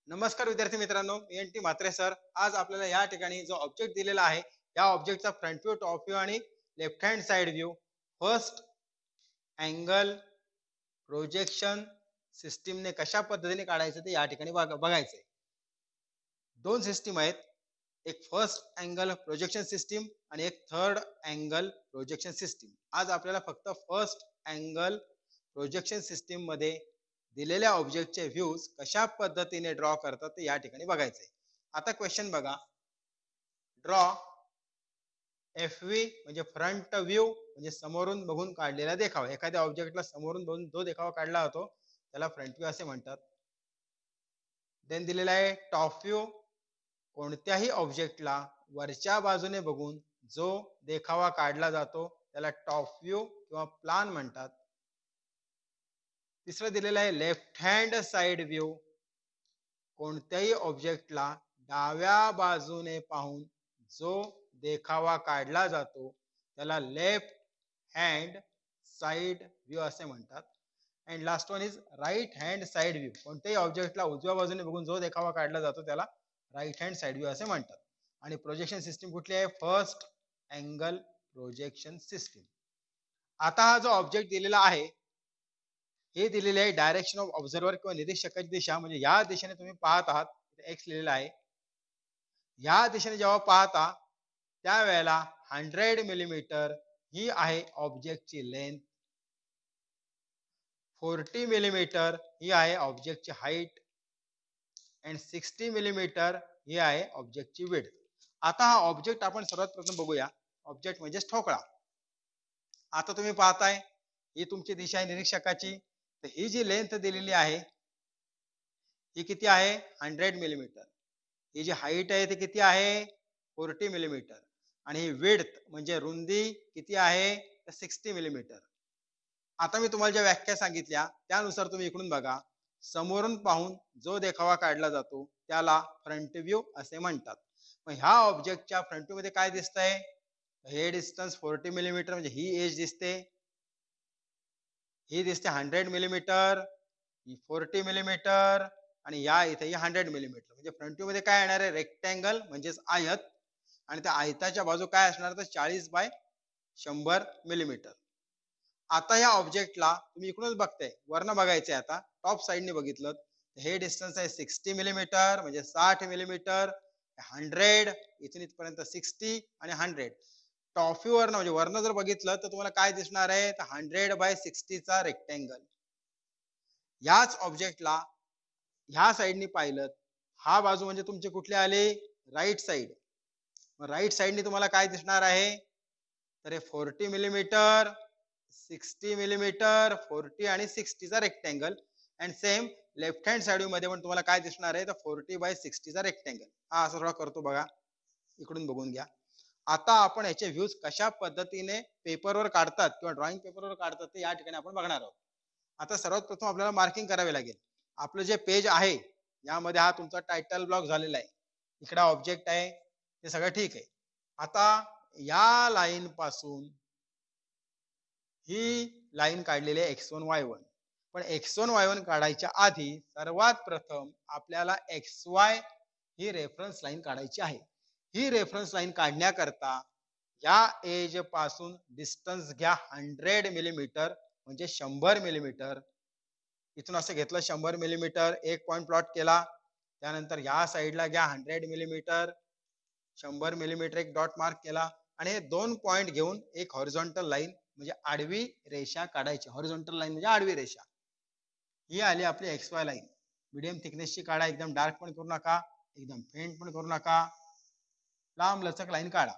नमस्कार विद्यार्थी मित्रांनो, मी एन टी म्हात्रे सर. आज आपल्याला या ठिकाणी जो ऑब्जेक्ट दिलेला आहे, या ऑब्जेक्टचा फ्रंट व्ह्यू, टॉप व्ह्यू आणि left hand side view, first angle projection सिस्टीमने कशा पद्धतीने काढायचं ते या ठिकाणी बघायचंय. दोन सिस्टीम आहेत, एक फर्स्ट अँगल प्रोजेक्शन सिस्टीम आणि एक थर्ड अँगल प्रोजेक्शन सिस्टीम. आज आपल्याला फक्त फर्स्ट अँगल प्रोजेक्शन सिस्टीम मध्ये दिलेल्या ऑब्जेक्टचे व्ह्यूज कशा पद्धतीने ड्रॉ करतात ते या ठिकाणी बघायचंय. आता क्वेश्चन बघा, ड्रॉ एफ व्ही म्हणजे फ्रंट व्ह्यू म्हणजे समोरून बघून काढलेला देखावा. एखाद्या ऑब्जेक्टला समोरून बघून जो देखावा काढला होतो त्याला फ्रंट व्ह्यू असे म्हणतात. देन दिलेला आहे टॉप व्ह्यू, कोणत्याही ऑब्जेक्टला वरच्या बाजूने बघून जो देखावा काढला जातो त्याला टॉप व्ह्यू किंवा प्लान म्हणतात. तिसरं दिलेलं आहे लेफ्ट हँड साइड व्ह्यू, कोणत्याही ऑब्जेक्टला डाव्या बाजूने पाहून जो देखावा काढला जातो त्याला लेफ्ट हँड साइड व्ह्यू असे म्हणतात. And last one is right hand side view, कोणत्याही ऑब्जेक्टला उजव्या बाजूने बघून जो देखावा काढला जातो त्याला राईट हँड साइड व्ह्यू असे म्हणतात. आणि प्रोजेक्शन सिस्टीम कुठली आहे? First angle projection system. आता हा जो ऑब्जेक्ट दिलेला आहे हे दिलेले आहे डायरेक्शन ऑफ ऑब्झर्वर किंवा निरीक्षकाची दिशा, म्हणजे या दिशेने तुम्ही पाहत आहात, एक्स लिहिलेला आहे. या दिशेने जेव्हा पाहता त्यावेळेला 100 मिलीमीटर ही आहे ऑब्जेक्टची लेंथ, 40 मिलीमीटर ही आहे ऑब्जेक्टची हाईट अँड 60 मिलीमीटर ही आहे ऑब्जेक्टची विड्थ. आता हा ऑब्जेक्ट आपण सर्वात प्रथम बघूया. ऑब्जेक्ट म्हणजे ठोकळा. आता तुम्ही पाहताय ही तुमची दिशा आहे निरीक्षकाची. तर ही जी लेंथ दिलेली आहे ही किती आहे? 100 मिलीमीटर. ही जी हाईट आहे ती किती आहे? 40 मिलीमीटर. आणि ही विड्थ म्हणजे रुंदी किती आहे? 60 मिलीमीटर. आता मी तुम्हाला ज्या व्याख्या सांगितल्या त्यानुसार तुम्ही इकडून बघा. समोरून पाहून जो देखावा काढला जातो त्याला फ्रंट व्ह्यू असे म्हणतात. मग ह्या ऑब्जेक्टच्या फ्रंट व्ह्यू मध्ये काय दिसतंय? हे डिस्टन्स 40 मिलीमीटर म्हणजे ही एज दिसते, ही दिसते 100 मिलीमीटर, ही 40 मिलीमीटर आणि या इथे ही 100 मिलीमीटर. म्हणजे फ्रंट व्ह्यू मध्ये काय येणार आहे? रेक्टँगल म्हणजेच आयत. आणि त्या आयताच्या बाजू काय असणार? तर 40 बाय 100 मिलीमीटर. आता या ऑब्जेक्टला तुम्ही इकडूनच बघताय, वरनं बघायचंय. आता टॉप साइडने बघितलं हे डिस्टन्स आहे 60 मिलीमीटर म्हणजे 60 मिलीमीटर, 100 इथून इथपर्यंत 60 आणि 100. टॉप व्ह्यू वरनं म्हणजे वरनं जर बघितलं तर तुम्हाला काय दिसणार आहे? तर 100 बाय 60 चा रेक्टँगल. याच ऑब्जेक्टला ह्या साइडनी पाहिलं, हा बाजू म्हणजे तुमची कुठली आली? Right side. राईट साइडनी तुम्हाला काय दिसणार आहे? तर हे 40 मिलीमीटर, 60 मिलीमीटर, 40 आणि 60 चा rectangle. And same left hand side मध्ये पण तुम्हाला काय दिसणार आहे? तर 40 बाय 60 चा रेक्टँगल. हा असा थोडा करतो बघा, इकडून बघून घ्या. आता आपण याचे व्ह्यूज कशा पद्धतीने पेपरवर काढतात किंवा ड्रॉइंग पेपरवर काढतात ते या ठिकाणी आपण बघणार आहोत. आता सर्वात प्रथम आपल्याला मार्किंग करावे लागेल. आपलं जे पेज आहे यामध्ये हा तुमचा टायटल ब्लॉक झालेला आहे, इकडे ऑब्जेक्ट आहे, ते सगळं ठीक आहे. आता या लाईन पासून ही लाईन काढलेली आहे x1 y1. पण x1 y1 काढायच्या आधी सर्वात प्रथम आपल्याला xy ही रेफरन्स लाईन काढायची आहे. ही रेफरन्स लाईन काढण्याकरता या एज पासून डिस्टन्स घ्या 100 मिलीमीटर म्हणजे 100 मिलीमीटर. इथून असं घेतलं 100 मिलीमीटर, एक पॉइंट प्लॉट केला. त्यानंतर या साईडला घ्या 100 मिलीमीटर, 100 मिलीमीटर एक डॉट मार्क केला. आणि हे दोन पॉइंट घेऊन एक हॉरिझॉन्टल लाईन म्हणजे आडवी रेषा काढायची. हॉरिझॉन्टल लाईन म्हणजे आडवी रेषा. ही आली आपली एक्स वाय लाईन. मीडियम थिकनेसची काढा, एकदम डार्क पण करू नका, एकदम फेंट पण करू नका, लांब लचक लाईन काढा.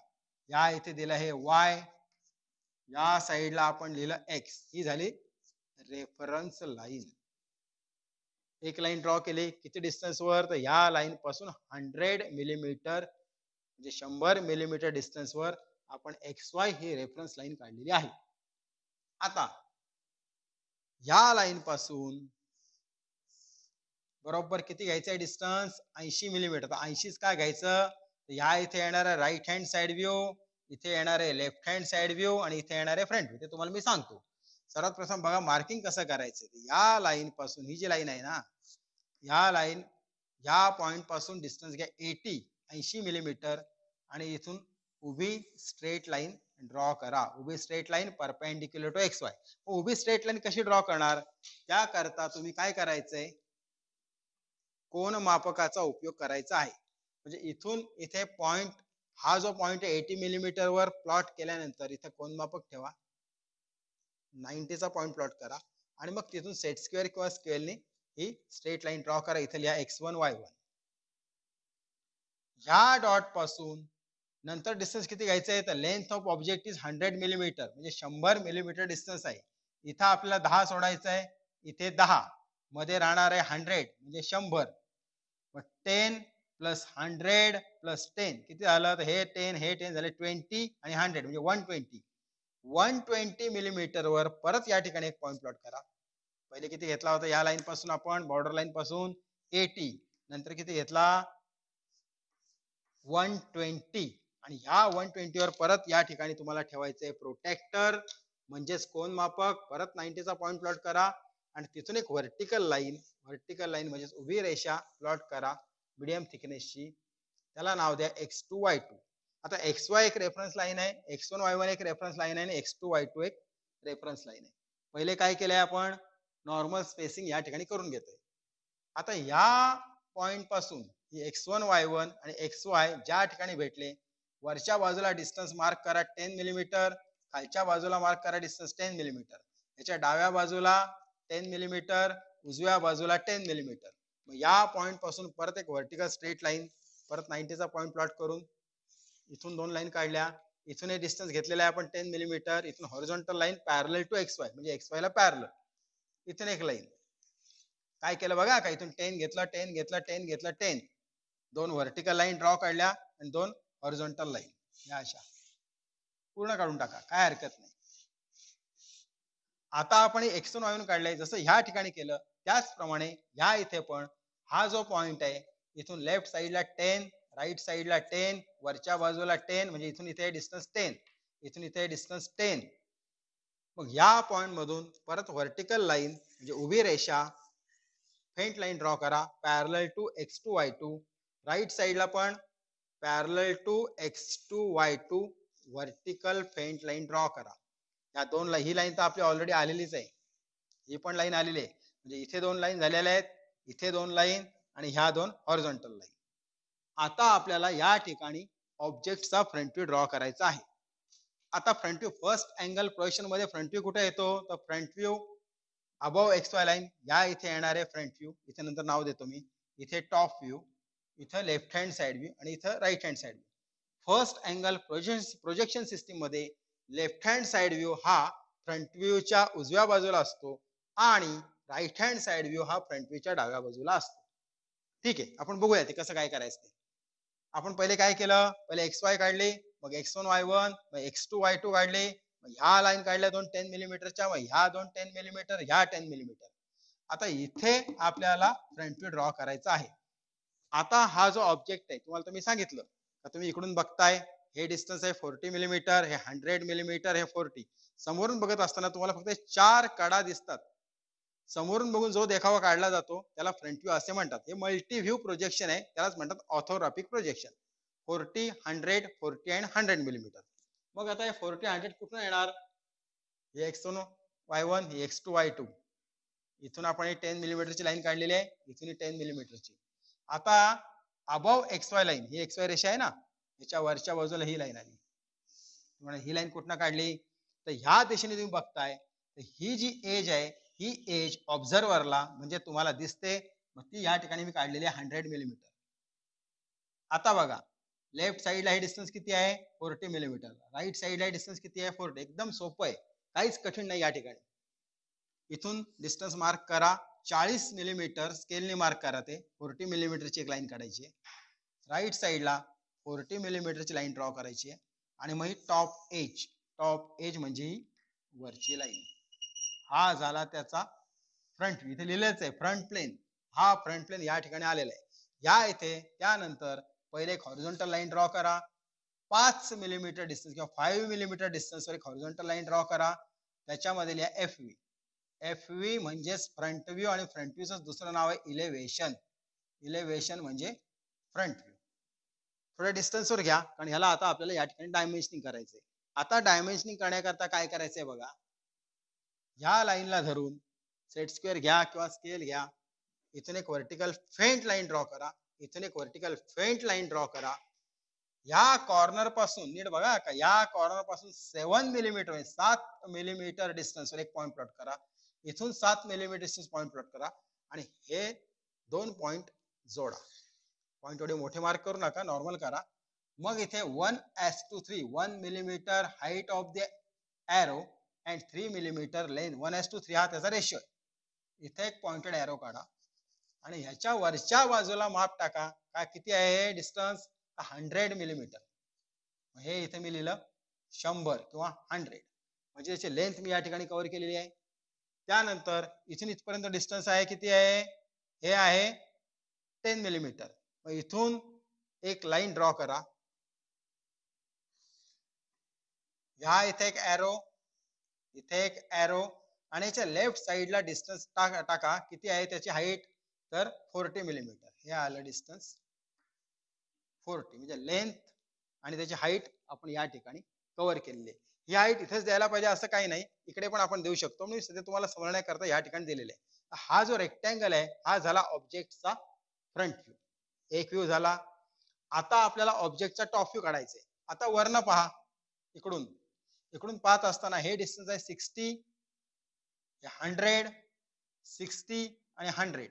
या इथे दिलं हे वाय, या साईडला आपण लिहिलं एक्स. ही झाली रेफरन्स लाईन. एक लाईन ड्रॉ केली किती डिस्टन्स वर? तर या लाईन पासून 100 मिलीमीटर म्हणजे 100 मिलीमीटर डिस्टन्स वर आपण एक्स वाय ही रेफरन्स लाईन काढलेली आहे. आता या लाईन पासून बरोबर किती घ्यायचं आहे डिस्टन्स? 80 मिलीमीटर. तर 80 काय घ्यायचं? या इथे येणार आहे राईट हँड साइड व्ह्यू, इथे येणार आहे लेफ्ट हँड साइड व्ह्यू आणि इथे येणार आहे फ्रंट व्ह्यू. ते तुम्हाला मी सांगतो. सर्वात प्रथम बघा मार्किंग कसं करायचं. या लाईन पासून ही जी लाईन आहे ना, या लाईन या पॉइंट पासून डिस्टन्स घ्या 80 मिलीमीटर आणि इथून उभी स्ट्रेट लाईन ड्रॉ करा. उभी straight line perpendicular to XY. उभी स्ट्रेट लाईन कशी ड्रॉ करणार? त्याकरता तुम्ही काय करायचंय, कोन मापकाचा उपयोग करायचा आहे. म्हणजे इथून इथे पॉइंट, हा जो पॉइंट आहे 80 मिलीमीटर वर प्लॉट केल्यानंतर इथे कोन मापक ठेवा, 90 चा पॉइंट प्लॉट करा आणि मग तिथून सेट स्क्वेअर किंवा स्केलने ही स्ट्रेट लाईन ड्रॉ करा. इथे लिहा x1 y1. ह्या डॉट पासून नंतर डिस्टन्स किती घ्यायचं आहे, तर length of object is 100 millimetre, म्हणजे 100 मिलीमीटर डिस्टन्स आहे. इथं आपल्याला 10 सोडायचं आहे, इथे 10 मध्ये राहणार आहे 100 म्हणजे 100. मग 10 प्लस 100 प्लस 10 किती झालं, तर हे 10 झाले 20 आणि 100 म्हणजे 120. 120 मिलीमीटर वर परत या ठिकाणी एक पॉइंट प्लॉट करा. पहिले किती घेतला होता, या लाईन पासून आपण बॉर्डर लाईन पासून 80, नंतर किती घेतला 120 आणि ह्या 120 वर परत या ठिकाणी तुम्हाला ठेवायचंय प्रोटेक्टर म्हणजेच कोन मापक. परत 90 चा पॉइंट प्लॉट करा आणि तिथून एक व्हर्टिकल लाईन म्हणजे उभी रेषा प्लॉट करा मीडियम थिकनेसची. त्याला नाव द्या x2 y2. आता xy एक रेफरन्स लाईन आहे, x1 y1 एक रेफरन्स लाईन आहे आणि x2 y2 एक रेफरन्स लाईन आहे. पहिले काय केलंय आपण, नॉर्मल स्पेसिंग या ठिकाणी करून घेतोय. आता या पॉइंट पासून x1 y1 आणि xy ज्या ठिकाणी भेटले, वरच्या बाजूला डिस्टन्स मार्क करा 10 मिलीमीटर, खालच्या बाजूला मार्क करा डिस्टन्स 10 मिलीमीटर. याच्या डाव्या बाजूला 10 मिलीमीटर, उजव्या बाजूला 10 मिलीमीटर. मग या पॉइंट पासून परत एक व्हर्टिकल स्ट्रेट लाईन, परत 90 चा पॉइंट प्लॉट करून इथून दोन लाईन काढल्या. इथून हे डिस्टन्स घेतलेलं आहे आपण 10 मिलीमीटर. इथून horizontal line parallel to XY म्हणजे XY ला पॅरलल. इथून एक लाईन काय केलं बघा, का इथून 10 घेतलं, 10 घेतलं, 10 घेतलं, 10, दोन व्हर्टिकल लाईन ड्रॉ काढल्या आणि दोन हॉरिझॉन्टल लाईन या अशा पूर्ण काढून टाका, काय हरकत नाही. आता आपण x1 y1 काढलंय, जसं ह्या ठिकाणी केलं त्याचप्रमाणे ह्या इथे पण हा जो पॉइंट आहे इथून लेफ्ट साइडला 10, राईट साइडला 10, वरच्या बाजूला 10 म्हणजे इथून इथे डिस्टन्स 10, इथून इथे डिस्टन्स 10. मग या पॉइंट मधून परत व्हर्टिकल लाईन म्हणजे उभी रेषा फेंट लाईन ड्रॉ करा parallel to x2 y2. Right साइडला पण parallel to x2 y2 vertical faint line draw करा. या दोन ही लाईन तर आपली ऑलरेडी आलेलीच आहे, ही पण लाईन आलेली आहे. म्हणजे इथे दोन लाईन झालेल्या आहेत, इथे दोन लाईन आणि ह्या दोन हॉरिझॉन्टल लाईन. आता आपल्याला या ठिकाणी ऑब्जेक्टचा फ्रंट व्ह्यू ड्रॉ करायचा आहे. आता front view first angle projection मध्ये फ्रंट व्ह्यू कुठे येतो, तर front view above XY line या इथे येणार आहे फ्रंट व्ह्यू. इथे नंतर नाव देतो मी. इथे टॉप व्ह्यू, इथे लेफ्ट हँड साइड व्ह्यू आणि इथे right hand side view. First angle projection system मध्ये लेफ्ट हँड साइड व्ह्यू हा फ्रंट व्ह्यूच्या उजव्या बाजूला असतो आणि राईट हँड साइड व्ह्यू हा फ्रंट व्ह्यूच्या डाव्या बाजूला असतो. ठीक आहे, आपण बघूया ते कसं काय करायचं ते. आपण पहिले काय केलं, पहिले XY काढले, मग x1 y1, मग x2 y2 काढले, मग ह्या लाईन काढल्या दोन 10 मिलीमीटरच्या, मग ह्या दोन 10 मिलीमीटर, ह्या 10 मिलीमीटर. आता इथे आपल्याला फ्रंट व्ह्यू ड्रॉ करायचा आहे. आता हा जो ऑब्जेक्ट आहे तुम्हाला तुम्ही सांगितलं का, तुम्ही इकडून बघताय हे डिस्टन्स आहे 40 मिलीमीटर, हे 100 मिलीमीटर, हे 40. समोरून बघत असताना तुम्हाला फक्त 4 कडा दिसतात. समोरून बघून जो देखावा काढला जातो त्याला फ्रंट व्ह्यू असे म्हणतात. हे मल्टी व्ह्यू प्रोजेक्शन आहे, त्यालाच म्हणतात ऑर्थोग्राफिक प्रोजेक्शन. 40, 100, 40 आणि 100 मिलीमीटर. मग आता हे 40, 100 कुठून येणार, हे x1 y1, हे x2 y2. इथून आपण 10 मिलीमीटरची लाईन काढलेली आहे, इथून 10 मिलीमीटरची. आता अबव XY लाईन, ही XY रेषा आहे ना, याच्या वरच्या बाजूला ही लाईन आली. तुम्हाला ही लाईन कुठनं काढली, तर ह्या दिशेने तुम्ही बघताय, तर ही जी एज आहे ही एज ऑब्झर्व्हरला म्हणजे तुम्हाला दिसते, मग ती या ठिकाणी मी काढलेली आहे 100 मिलीमीटर. आता बघा लेफ्ट साइडला हे डिस्टन्स किती आहे 40 मिलीमीटर, राईट साइडला हे डिस्टन्स किती आहे 40. एकदम सोपं आहे, काहीच कठीण नाही या ठिकाणी. इथून डिस्टन्स मार्क करा 40 मिलीमीटर, स्केलने मार्क करा ते 40 मिलीमीटरची एक लाईन काढायची आहे. राईट साइडला 40 मिलीमीटरची लाईन ड्रॉ करायची आहे आणि मग ही टॉप एज म्हणजे ही वरची लाईन. हा झाला त्याचा फ्रंट व्ह्यू. इथे लिहिलेच आहे फ्रंट प्लेन, हा फ्रंट प्लेन या ठिकाणी आलेला आहे. या इथे त्यानंतर पहिले एक हॉरिझॉन्टल लाईन ड्रॉ करा 5 मिलीमीटर डिस्टन्स किंवा 5 मिलीमीटर डिस्टन्स वर एक हॉरिझॉन्टल लाईन ड्रॉ करा. त्याच्यामध्ये लिहा FV. FV म्हणजेच फ्रंट व्ह्यू आणि फ्रंट व्ह्यूचं दुसरं नाव आहे इलेव्हेशन. इलेव्हेशन म्हणजे फ्रंट व्ह्यू. थोड्या डिस्टन्सवर घ्या, कारण ह्याला आता आपल्याला या ठिकाणी डायमेन्शनिंग करायचंय. आता डायमेन्शनिंग करण्याकरता काय करायचंय बघा, ह्या लाईनला धरून सेट स्क्वेअर घ्या किंवा स्केल घ्या, इथून एक व्हर्टिकल फेंट लाईन ड्रॉ करा, इथून एक व्हर्टिकल फेंट लाईन ड्रॉ करा. या कॉर्नर पासून नीट बघा का, या कॉर्नर पासून 7 मिलीमीटर 7 मिलीमीटर डिस्टन्सवर एक पॉइंट प्लॉट करा, इथून 7 मिलीमीटर डिस्टन्स पॉइंट प्लॉट करा आणि हे दोन पॉइंट जोडा. पॉइंट एवढे मोठे मार्क करू नका, नॉर्मल करा. मग इथे 1:3 1 millimetre height of the arrow and 3 millimetre length 1:3 हा त्याचा रेशिओ आहे. इथे एक पॉइंटेड एरो काढा आणि ह्याच्या वरच्या बाजूला माप टाका, काय किती आहे डिस्टन्स, 100 मिलीमीटर. हे इथे मी लिहिलं 100 किंवा 100, म्हणजे याची लेंथ मी या ठिकाणी कव्हर केलेली आहे. त्यानंतर इथून इथपर्यंत डिस्टन्स आहे किती आहे, हे आहे 10 मिलीमीटर. मग इथून एक लाईन ड्रॉ करा, या इथे एक एरो, इथे एक एरो आणि याच्या लेफ्ट साइडला डिस्टन्स टाका किती आहे त्याची हाईट, तर 40 मिलीमीटर. हे आलं डिस्टन्स 40, म्हणजे लेंथ आणि त्याची हाईट आपण या ठिकाणी कव्हर केलेली आहे. ही हाईट इथेच द्यायला पाहिजे असं काही नाही, इकडे पण आपण देऊ शकतो, मी सध्या तुम्हाला समजण्याकरता या ठिकाणी दिलेले आहे. हा जो रेक्टँगल आहे हा झाला ऑब्जेक्टचा फ्रंट व्ह्यू, एक व्ह्यू झाला. आता आपल्याला ऑब्जेक्टचा टॉप व्ह्यू काढायचा आहे. आता वरनं पहा, इकडून इकडून पाहत असताना हे डिस्टन्स आहे 60, 100, 60 आणि 100.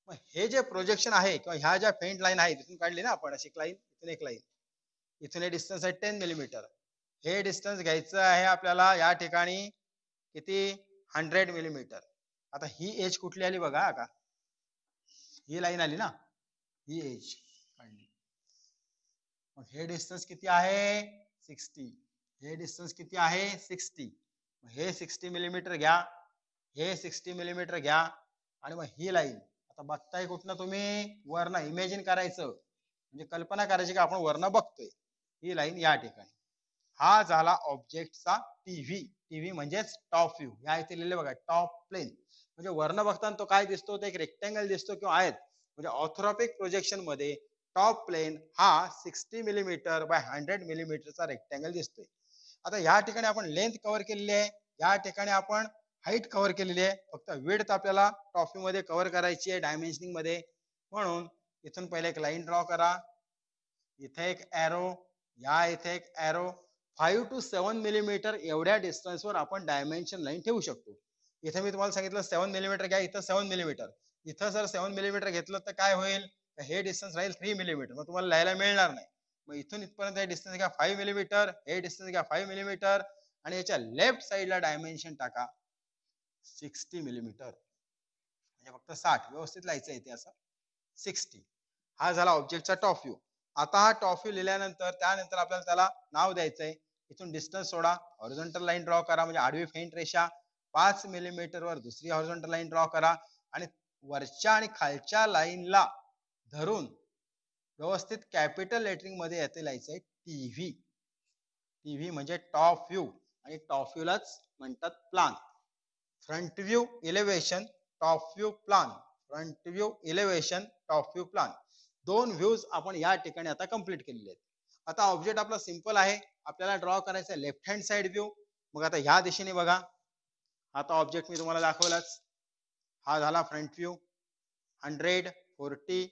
मग हे जे प्रोजेक्शन आहे किंवा ह्या ज्या फेंट लाईन आहे तिथून काढली ना आपण, अशी लाईन, इथून एक लाईन, इथून हे डिस्टन्स आहे 10 मिलीमीटर. हे डिस्टन्स घ्यायचं आहे आपल्याला या ठिकाणी किती, 100 मिलीमीटर. आता ही एज कुठली आली बघा का, ही लाईन आली ना, ही एज काढली. मग हे डिस्टन्स किती आहे 60, हे डिस्टन्स किती आहे 60. हे 60 मिलीमीटर घ्या, हे 60 मिलीमीटर घ्या आणि मग ही लाईन आता बघताय कुठनं तुम्ही, वरनं इमेजिन करायचं, म्हणजे कल्पना करायची की आपण वरनं बघतोय. ही लाईन या ठिकाणी, हा झाला ऑब्जेक्टचा टीव्ही. टीव्ही म्हणजेच टॉप व्ह्यू. या इथे लिहिले बघा टॉप प्लेन, म्हणजे वरनं बघताना तो काय दिसतो, तो एक रेक्टँगल दिसतो किंवा आयत. म्हणजे ऑर्थोरॉपिक प्रोजेक्शन मध्ये टॉप प्लेन हा 60 मिलीमीटर बाय 100 मिलीमीटरचा रेक्टँगल दिसतोय. आता या ठिकाणी आपण लेंथ कव्हर केलेली आहे, या ठिकाणी आपण हाईट कव्हर केलेली आहे, फक्त विड्थ आपल्याला टॉप व्ह्यू मध्ये कव्हर करायची आहे डायमेन्शनिंग मध्ये. म्हणून इथून पहिले एक लाईन ड्रॉ करा, इथे एक एरो, या इथे एक एरो. 5 to 7 मिलीमीटर एवढ्या डिस्टन्सवर आपण डायमेन्शन लाईन ठेवू शकतो. इथे मी तुम्हाला सांगितलं 7 मिलीमीटर घ्या, इथं 7 मिलीमीटर, इथं जर 7 मिलीमीटर घेतलं तर काय होईल, हे डिस्टन्स राहील 3 मिलीमीटर, मग तुम्हाला लिहायला मिळणार नाही. मग इथून इथपर्यंत हे डिस्टन्स घ्या 5 मिलीमीटर, हे डिस्टन्स घ्या 5 मिलीमीटर आणि याच्या लेफ्ट साइडला डायमेन्शन टाका 60 मिलीमीटर, म्हणजे फक्त 60 व्यवस्थित लिहायचं इथे असं 60. हा झाला ऑब्जेक्टचा टॉप व्ह्यू. आता हा टॉप व्ह्यू लिहिल्यानंतर त्यानंतर आपल्याला त्याला नाव द्यायचंय. इथून डिस्टन्स सोडा, हॉरिझॉन्टल लाईन ड्रॉ करा, म्हणजे आडवी फेंट रेषा 5 मिलीमीटर वर दुसरी हॉरिझॉन्टल लाईन ड्रॉ करा आणि वरच्या आणि खालच्या लाईनला धरून व्यवस्थित कॅपिटल लेटरिंग मध्ये येथे लिहायचंय टीव्ही. टीव्ही म्हणजे टॉप व्ह्यू आणि टॉप व्ह्यूलाच म्हणतात plan. Front view elevation, top view plan, front view elevation, top view plan. दोन व्ह्यूज आपण या ठिकाणी आता कंप्लीट केलेले आहेत. आता ऑब्जेक्ट आपला सिंपल आहे, आपल्याला ड्रॉ करायचा आहे लेफ्ट हँड साइड व्ह्यू. मग आता ह्या दिशेने बघा, आता ऑब्जेक्ट मी तुम्हाला दाखवलाच, हा झाला front view 100 40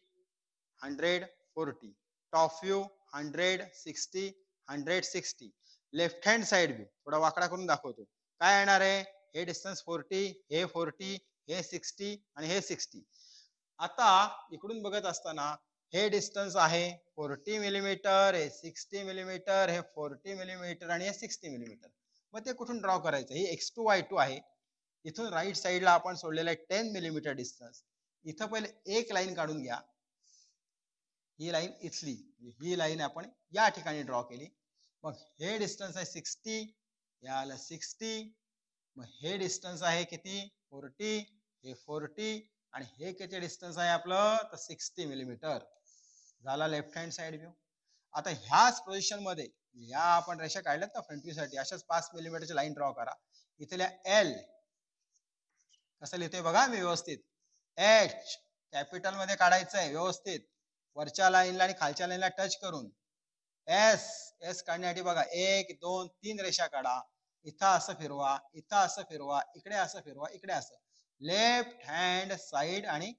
100 40. Top view 100 60 100 60. Left hand side view थोडा वाकडा करून दाखवतो, काय येणार आहे, हे डिस्टन्स 40, हे 40, हे 60 आणि हे 60. आता इकडून बघत असताना हे डिस्टन्स आहे 40 मिलीमीटर, हे 60 मिलीमीटर, हे 40 मिलीमीटर आणि हे 60 मिलीमीटर. मग ते कुठून ड्रॉ करायचं, हे x2 y2 आहे. इथून राईट साइडला आपण सोडलेला आहे 10 मिलीमीटर डिस्टन्स. इथं पहिले एक लाईन काढून घ्या, ही लाईन इथली, ही लाईन आपण या ठिकाणी ड्रॉ केली. मग हे डिस्टन्स आहे 60, याला 60. मग हे डिस्टन्स आहे किती 40, हे 40 आणि हे किती डिस्टन्स आहे आपलं तर 60 मिलीमीटर. झाला लेफ्ट हँड साइड व्ह्यू. आता ह्याच पोझिशन मध्ये या आपण रेषा काढल्यात ना फ्रंट व्ह्यू साठी, अशाच 5 मिलीमीटरची लाईन ड्रॉ करा. इथल्या एल कसं लिहितोय बघा मी व्यवस्थित, एच कॅपिटल मध्ये काढायचं आहे व्यवस्थित, वरच्या लाईनला आणि खालच्या लाईनला टच करून. एस एस काढण्यासाठी बघा 1 2 3 रेषा काढा. इथं असं फिरवा, इथं असं फिरवा, इकडे असं फिरवा, इकडे असं. लेफ्ट हँड साइड आणि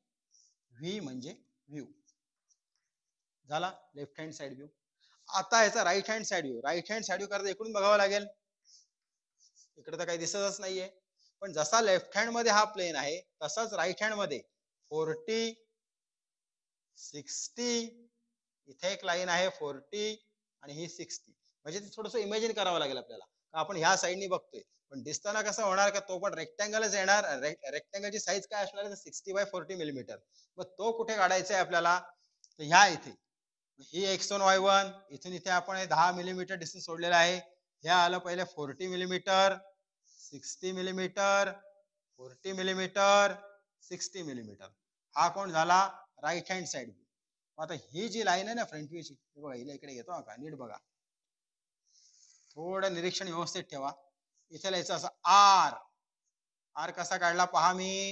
व्ही म्हणजे व्ह्यू झाला. Left hand side view. आता याचा right hand side view. Right hand side view करता इकडून बघावं लागेल. इकडे तर काही दिसतच नाहीये. पण जसा लेफ्ट हँड मध्ये हा प्लेन आहे तसाच राईट हँड मध्ये 40 60 इथे एक लाईन आहे 40 आणि ही 60. म्हणजे थोडस इमॅजिन करावं लागेल आपल्याला. आपण ह्या साईडनी बघतोय पण दिसताना कसं होणार का तो पण रेक्टँगलच येणार. रेक्टँगलची साईज काय असणार आहे 60 by 40 मिलीमीटर. मग तो कुठे काढायचा आहे आपल्याला, तर ह्या इथे ही x1 y1 इथून इथे आपण 10 मिलीमीटर डिस्टन्स सोडलेला आहे. हे आलं पहिले 40 मिलीमीटर 60 मिलीमीटर 40 मिलीमीटर 60 मिलीमीटर. हा कोण झाला राईट हँड साइड व्ह्यू. आता ही जी लाईन आहे ना फ्रंट व्ह्यूची बघा, हिला इकडे घेतो का नीट बघा, थोडं निरीक्षण व्यवस्थित ठेवा. इथे लिहायचं असं आर. आर कसा काढला पहा मी.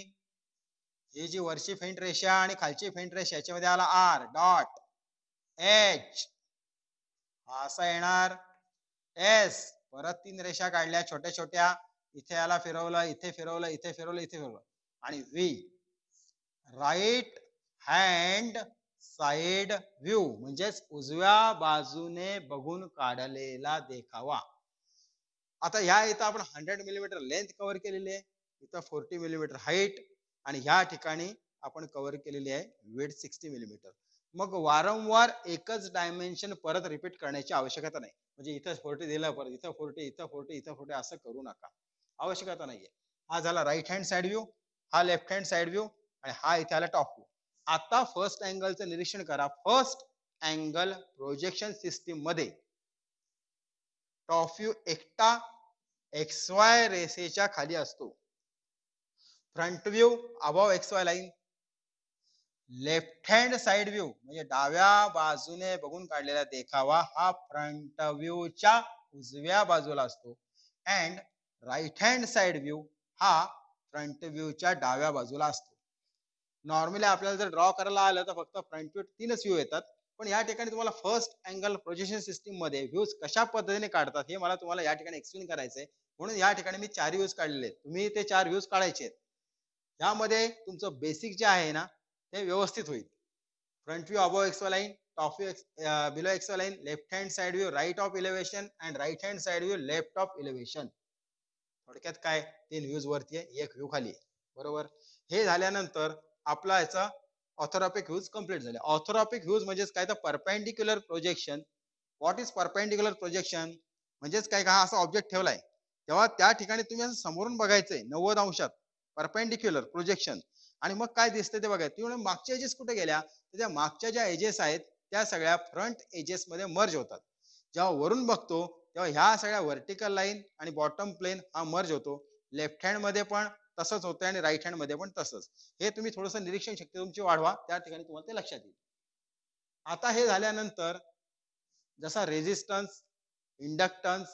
ही जी वरची फेंट रेषा आणि खालची फेंट रेषा याच्यामध्ये आला आर डॉट. एच असा येणार. एस परत 3 रेषा काढल्या छोट्या छोट्या. इथे याला फिरवलं, इथे फिरवलं, इथे फिरवलं, इथे फिरवलं. आणि V right hand side view म्हणजेच उजव्या बाजूने बघून काढलेला देखावा. आता ह्या इथं आपण 100 मिलीमीटर लेंथ कव्हर केलेली आहे, इथं 40 मिलीमीटर हाईट आणि ह्या ठिकाणी आपण कव्हर केलेली आहे विड्थ 60 मिलीमीटर. मग वारंवार एकच डायमेन्शन परत रिपीट करण्याची आवश्यकता नाही. म्हणजे इथं 40 दिलं परत इथं 40 इथं 40 इथं 40 असं करू नका, आवश्यकता नाहीये. हा झाला राईट हँड साइड व्ह्यू, हा लेफ्ट हँड साइड व्ह्यू आणि हा इथे आला टॉप व्ह्यू. आता फर्स्ट अँगलचं निरीक्षण करा. फर्स्ट अँगल प्रोजेक्शन सिस्टीम मध्ये टॉप व्ह्यू एकटा XY रेषेच्या खाली असतो. Front view above XY line. Left hand side view म्हणजे डाव्या बाजूने बघून काढलेला देखावा हा फ्रंट व्ह्यूच्या उजव्या बाजूला असतो. And right hand side view हा फ्रंट व्ह्यूच्या डाव्या बाजूला असतो. नॉर्मली आपल्याला जर ड्रॉ करायला आलं तर फक्त फ्रंट व्ह्यू 3च व्ह्यू येतात. पण या ठिकाणी तुम्हाला फर्स्ट अँगल प्रोजेक्शन सिस्टीम मध्ये व्ह्यूज कशा पद्धतीने काढतात हे मला तुम्हाला या ठिकाणी एक्सप्लेन करायचंय. म्हणून या ठिकाणी मी 4 व्ह्यूज काढलेले आहेत. तुम्ही ते 4 व्ह्यूज काढायचे आहेत. यामध्ये तुमचं बेसिक जे आहे ना ते व्यवस्थित होईल. Front view above XY line, top view below XY line, left hand side view right of elevation and right hand side view left of elevation. थोडक्यात काय 3 व्ह्यूज वरती आहे, 1 व्ह्यू खाली आहे. बरोबर. हे झाल्यानंतर आपला याचा ऑर्थोग्राफिक व्ह्यूज कंप्लीट झाले. ऑर्थोग्राफिक व्ह्यूज म्हणजेच काय तर perpendicular projection. What is perpendicular projection म्हणजेच काय का असा ऑब्जेक्ट ठेवलाय तेव्हा त्या ठिकाणी तुम्ही असं समोरून बघायचंय 90 अंशात परपेंडिक्युलर प्रोजेक्शन. आणि मग काय दिसतंय ते बघा. तुम्ही मागच्या एजेस कुठे गेल्या, तर त्या मागच्या ज्या एजेस आहेत त्या सगळ्या फ्रंट एजेस मध्ये मर्ज होतात. जेव्हा वरून बघतो तेव्हा ह्या सगळ्या व्हर्टिकल लाईन आणि बॉटम प्लेन हा मर्ज होतो. लेफ्ट हँड मध्ये पण तसंच होतं आणि राईट हँड मध्ये पण तसंच. हे तुम्ही थोडंसं निरीक्षण शक्ती तुमची वाढवा, त्या ठिकाणी तुम्हाला ते लक्षात येईल. आता हे झाल्यानंतर जसा रेझिस्टन्स, इंडक्टन्स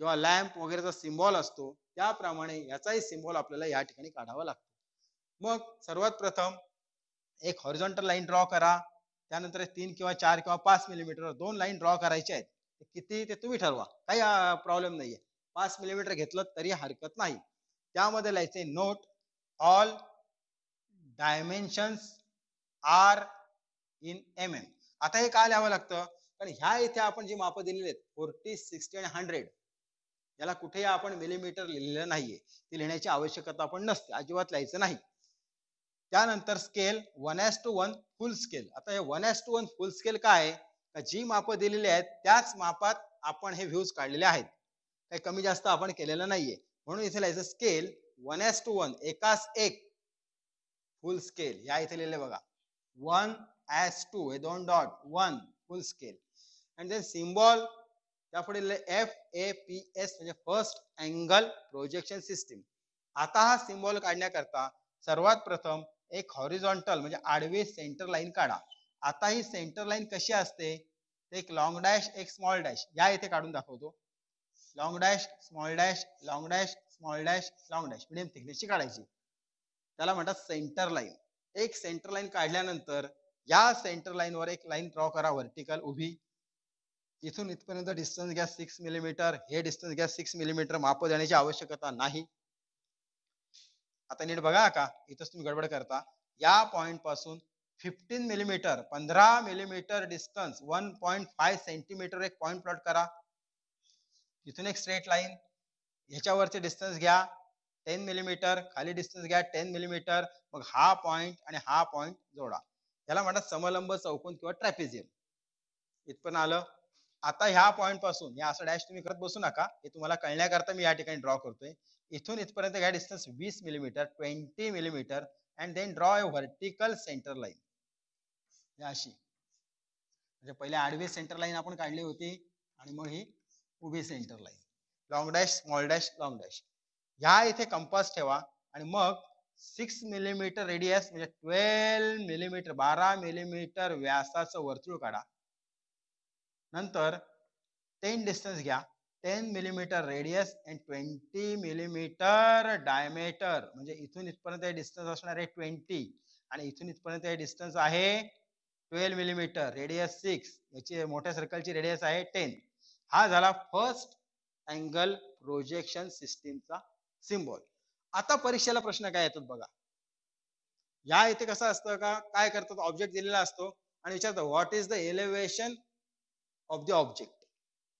किंवा लॅम्प वगैरेचा सिम्बॉल असतो त्याप्रमाणे याचाही सिम्बॉल आपल्याला या ठिकाणी काढावा लागतो. मग सर्वात प्रथम एक हॉरिझॉन्टल लाईन ड्रॉ करा. त्यानंतर 3 किंवा 4 किंवा 5 मिलीमीटर 2 लाईन ड्रॉ करायच्या आहेत. किती ते तुम्ही ठरवा, काही प्रॉब्लेम नाहीये. 5 मिलीमीटर घेतलं तरी हरकत नाही. त्यामध्ये लिहायचे note all dimensions are in mm. आता हे काय लिहावं लागतं, कारण ह्या इथे आपण जी माप दिलेली आहेत 40 60 आणि 100 याला कुठेही आपण मिलीमीटर लिहिलेलं नाहीये. ती लिहिण्याची आवश्यकता आपण नसते, अजिबात लिहायचं नाही. त्यानंतर स्केल 1:1 फुल स्केल. आता हे 1:1 फुल स्केल काय, जी माप दिलेली आहेत त्याच मापात आपण हे व्ह्यूज काढलेले आहेत. काही कमी जास्त आपण केलेलं नाहीये. म्हणून इथे लिहायचं स्केल 1:1 एकास एक फुल स्केल. या इथे लिहिले बघा 1:2 हे 2 डॉट 1 फुल स्केल. आणि देन सिम्बॉल त्यापुढे FAPS म्हणजे फर्स्ट अँगल प्रोजेक्शन सिस्टीम. आता हा सिम्बॉल काढण्याकरता सर्वात प्रथम एक हॉरिझॉन्टल म्हणजे आडवी सेंटर लाईन काढा. आता ही सेंटर लाईन कशी असते, एक लॉंग डॅश एक स्मॉल डॅश या इथे काढून दाखवतो. Long dash small dash long dash small dash long dash medium थिकनेसची काढायची. त्याला म्हणतात सेंटर लाईन. एक सेंटर लाईन काढल्यानंतर या सेंटर लाईन वर एक लाईन ड्रॉ करा व्हर्टिकल उभी. इथून इथपर्यंत डिस्टन्स घ्या 6 मिलीमीटर. हे डिस्टन्स घ्या 6 मिलीमीटर. माप देण्याची आवश्यकता नाही. आता नीट बघा का, इथंच तुम्ही गडबड करता. या पॉइंट पासून 15 मिलीमीटर 15 मिलीमीटर डिस्टन्स 1.5 सेंटीमीटर एक पॉइंट प्लॉट करा. इथून एक स्ट्रेट लाईन, ह्याच्यावरचे डिस्टन्स घ्या 10 मिलीमीटर, खाली डिस्टन्स घ्या 10 मिलीमीटर. मग हा पॉइंट आणि हा पॉइंट जोडा. याला म्हणतात समलंब चौकोन किंवा ट्रॅपेझियम. इथपर्यंत आलं. आता ह्या पॉइंट पासून या असं डॅश तुम्ही करत बसू नका, हे तुम्हाला कळण्याकरता मी या ठिकाणी ड्रॉ करतोय. इथून इथपर्यंत घ्या distance 20 millimetre 20 millimetre and then draw a vertical centre line. अशी म्हणजे पहिले आडवी सेंटर लाईन आपण काढली होती आणि मग ही उभी centre line. Long dash small dash long dash. ह्या इथे कंपास ठेवा आणि मग 6 मिलीमीटर रेडियस म्हणजे 12 मिलीमीटर 12 मिलीमीटर व्यासाचं वर्तुळ काढा. नंतर 10 डिस्टन्स घ्या 10 millimetre radius and 20 millimetre diameter. म्हणजे इथून इथपर्यंत डिस्टन्स असणार आहे 20 आणि इथून इथपर्यंत डिस्टन्स आहे 12 मिलीमीटर. रेडियस 6, याची मोठ्या सर्कलची रेडियस आहे 10. हा झाला फर्स्ट अँगल प्रोजेक्शन सिस्टीमचा सिम्बॉल. आता परीक्षेला प्रश्न काय येतात बघा. या इथे कसं असतं का, काय करतात, ऑब्जेक्ट दिलेला असतो आणि विचारतात what is the elevation of the object.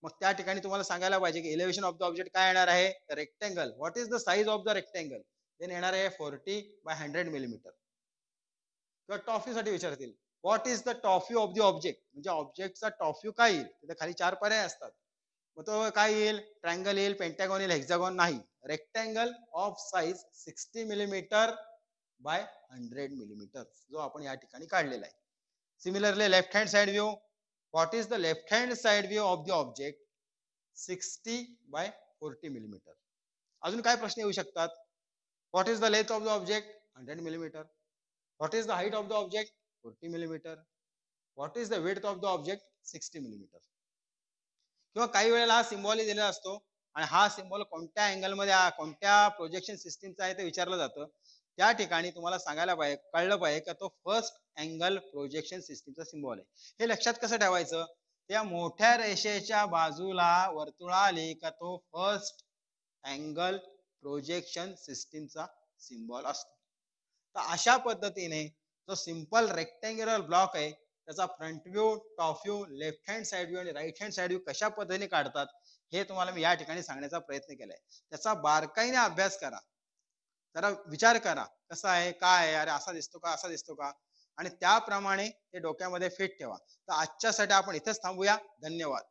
मग त्या ठिकाणी तुम्हाला सांगायला पाहिजे की एलिव्हेशन ऑफ द ऑब्जेक्ट काय येणार आहे, rectangle. What is the size of the rectangle, then येणार आहे 40 बाय 100 मिलीमीटर. किंवा टॉफीसाठी विचारतील what is the top view of the object, म्हणजे ऑब्जेक्टचा टॉफ्यू काय येईल. तिथे खाली 4 पर्याय असतात. मग तो काय येईल, ट्रायंगल येईल, पेंटागॉन येईल, हेक्सागॉन नाही. Rectangle of size 60 millimetre by 100 millimetre, जो आपण या ठिकाणी काढलेला आहे. Similarly left hand side view, what is the left hand side view of the object, 60 by 40 millimetre. अजून काय प्रश्न येऊ शकतात, what is the length of the object, 100 millimetre. What is the height of the object, 40 millimetre. What is the width of the object, 60 millimetre. किंवा काही वेळेला हा symbol दिलेला असतो आणि हा सिम्बॉल कोणत्या अँगल मध्ये कोणत्या प्रोजेक्शन सिस्टीमचा आहे ते विचारलं जातं. त्या ठिकाणी तुम्हाला सांगायला पाहिजे, कळलं पाहिजे का तो फर्स्ट अँगल प्रोजेक्शन सिस्टीमचा सिम्बॉल आहे. हे लक्षात कसं ठेवायचं, त्या मोठ्या रेषेच्या बाजूला वर्तुळ आले का तो फर्स्ट अँगल प्रोजेक्शन सिस्टीमचा सिम्बॉल असतो. तर अशा पद्धतीने जो सिंपल रेक्टँग्युलर ब्लॉक आहे त्याचा front view, top view, left hand side view आणि राईट हँड साइड व्ह्यू कशा पद्धतीने काढतात हे तुम्हाला मी या ठिकाणी सांगण्याचा प्रयत्न केलाय. त्याचा बारकाईने अभ्यास करा, जरा विचार करा कसा आहे, काय आहे, अरे असा दिसतो का, असा दिसतो का, आणि त्याप्रमाणे ते डोक्यामध्ये फिट ठेवा. तर आजच्यासाठी आपण इथेच थांबूया. धन्यवाद.